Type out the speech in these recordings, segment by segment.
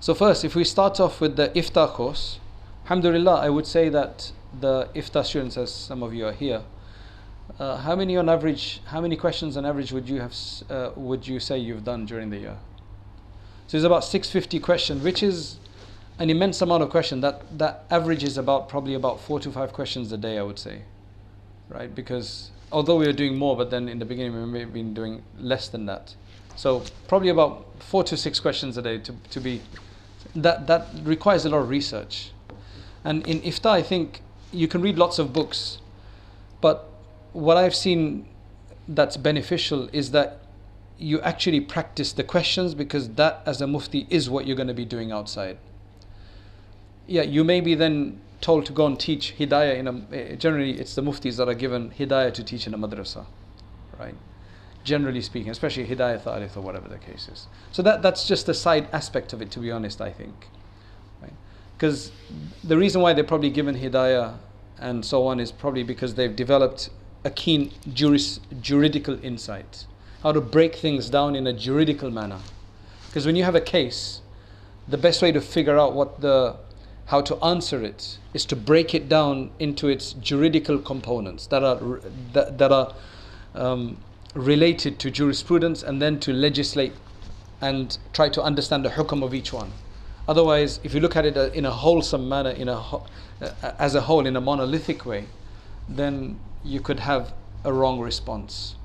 So first, if we start off with the Ifta course, alhamdulillah, I would say that the Ifta students, as some of you are here, how many questions on average would you say you've done during the year? So it's about 650 questions, which is an immense amount of questions. That average is probably about 4 to 5 questions a day, I would say, right? Because although we were doing more, but then in the beginning we may have been doing less than that. So probably about 4 to 6 questions a day to be. That requires a lot of research. And in Ifta, I think you can read lots of books, but what I've seen that's beneficial is that you actually practice the questions, because that, as a mufti, is what you're going to be doing outside. Yeah, you may be then told to go and teach hidayah generally it's the muftis that are given hidayah to teach in a madrasa, right? Generally speaking, especially hidayah thalith or whatever the case is. So that's just a side aspect of it, to be honest, I think. Right? Because the reason why they're probably given hidayah and so on is probably because they've developed a keen juridical insight, how to break things down in a juridical manner. Because when you have a case, the best way to figure out how to answer it is to break it down into its juridical components that are related to jurisprudence, and then to legislate and try to understand the hukm of each one. Otherwise, if you look at it in a wholesome manner, as a whole, in a monolithic way, then you could have a wrong response.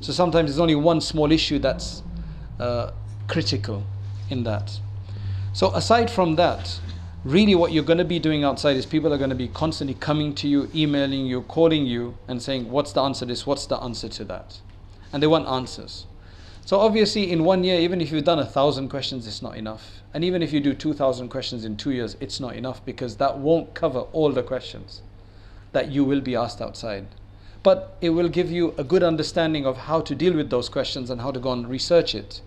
So sometimes there's only one small issue that's critical in that. So aside from that, really what you're going to be doing outside is people are going to be constantly coming to you, emailing you, calling you, and saying, what's the answer to this, what's the answer to that? And they want answers. So obviously in 1 year, even if you've done 1,000 questions, it's not enough. And even if you do 2,000 questions in 2 years, it's not enough, because that won't cover all the questions that you will be asked outside. But it will give you a good understanding of how to deal with those questions and how to go and research it.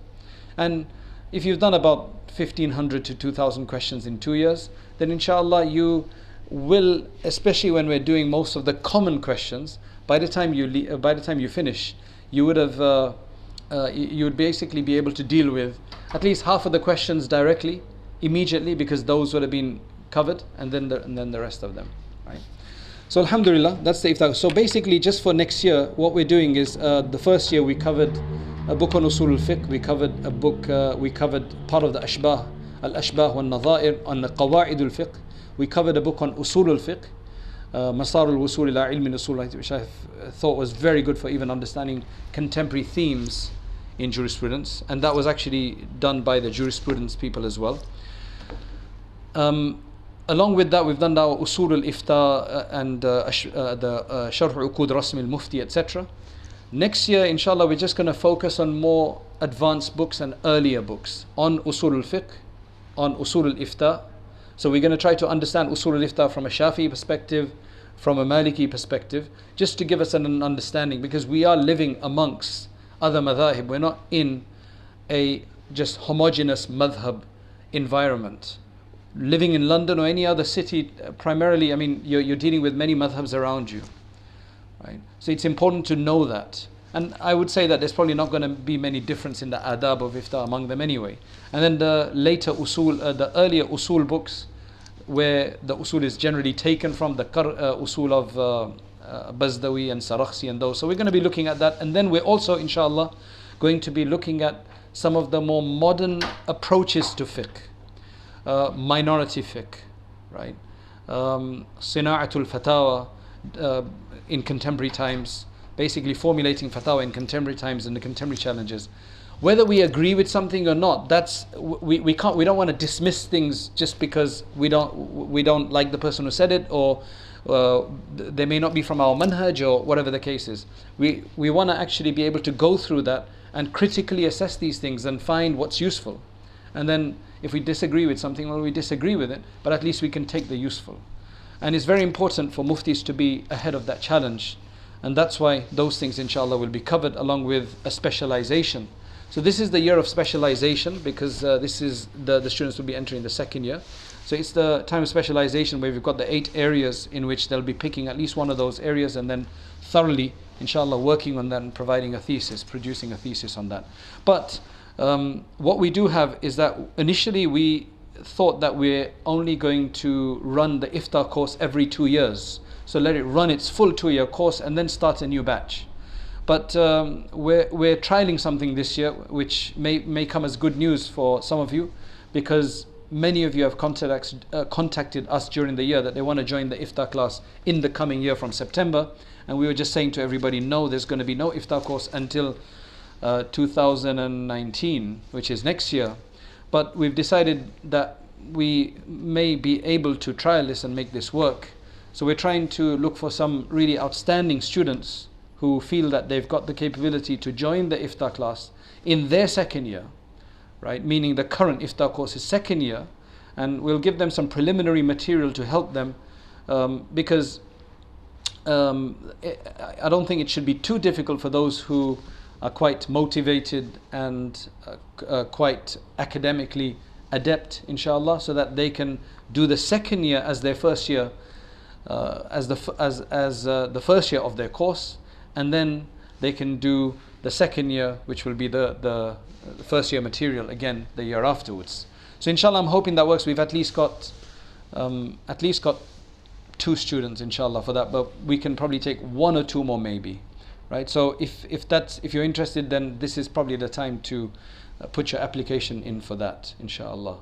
And if you've done about 1,500 to 2,000 questions in 2 years, then inshallah you will, especially when we're doing most of the common questions, by the time you finish, you would basically be able to deal with at least half of the questions directly, immediately, because those would have been covered, and then the rest of them, right? So alhamdulillah, that's the Ifta. So basically, just for next year, what we're doing is the first year we covered a book on usul al-fiqh. We covered part of the ashbah, al-ashbah wal-nadha'ir, on the qawa'id al-fiqh. We covered a book on usul al-fiqh, Masar al-wusul ila ilmi usul, which I thought was very good for even understanding contemporary themes in jurisprudence, and that was actually done by the jurisprudence people as well. Along with that, we've done our usul al-ifta and the sharh uqud rasm al-mufti, etc. Next year, inshallah, we're just going to focus on more advanced books and earlier books on usul al-fiqh, on usul al-ifta. So we're going to try to understand usul al-ifta from a Shafi'i perspective, from a Maliki perspective, just to give us an understanding, because we are living amongst other madhahib. We're not in a just homogeneous madhab environment. Living in London or any other city, primarily, I mean, you're dealing with many madhabs around you, right? So it's important to know that. And I would say that there's probably not going to be many difference in the adab of ifta among them anyway. And then the later usul, the earlier usul books, where the usul is generally taken from the usul of Bazdawi and Sarakhsi and those. So we're going to be looking at that. And then we're also, inshallah, going to be looking at some of the more modern approaches to fiqh, minority fiqh, right? Sina'atul fatawa in contemporary times, basically formulating fatwa in contemporary times and the contemporary challenges. Whether we agree with something or not, that's we don't want to dismiss things just because we don't like the person who said it, or they may not be from our manhaj, or whatever the case is. We want to actually be able to go through that and critically assess these things and find what's useful. And then if we disagree with something, well, we disagree with it, but at least we can take the useful. And it's very important for muftis to be ahead of that challenge. And that's why those things, inshallah, will be covered along with a specialization. So this is the year of specialization, because this is the students will be entering the second year. So it's the time of specialization where we've got the 8 areas in which they'll be picking at least one of those areas, and then thoroughly, inshallah, working on that and providing a thesis, producing a thesis on that. But what we do have is that initially we thought that we're only going to run the ifta course every 2 years. So let it run its full 2-year course and then start a new batch. But we're trialing something this year which may come as good news for some of you, because many of you have contacted us during the year that they want to join the ifta class in the coming year from September. And we were just saying to everybody, no, there's going to be no ifta course until 2019, which is next year. But we've decided that we may be able to trial this and make this work. So we're trying to look for some really outstanding students who feel that they've got the capability to join the ifta class in their second year, right? Meaning the current ifta course is second year, and we'll give them some preliminary material to help them, because I don't think it should be too difficult for those who are quite motivated and quite academically adept, inshallah, so that they can do the second year as their first year, as the first year of their course, and then they can do the second year, which will be the first year material again the year afterwards. So inshallah, I'm hoping that works. We've at least got 2 students, inshallah, for that, but we can probably take 1 or 2 more maybe, right? So if you're interested, then this is probably the time to put your application in for that, inshallah.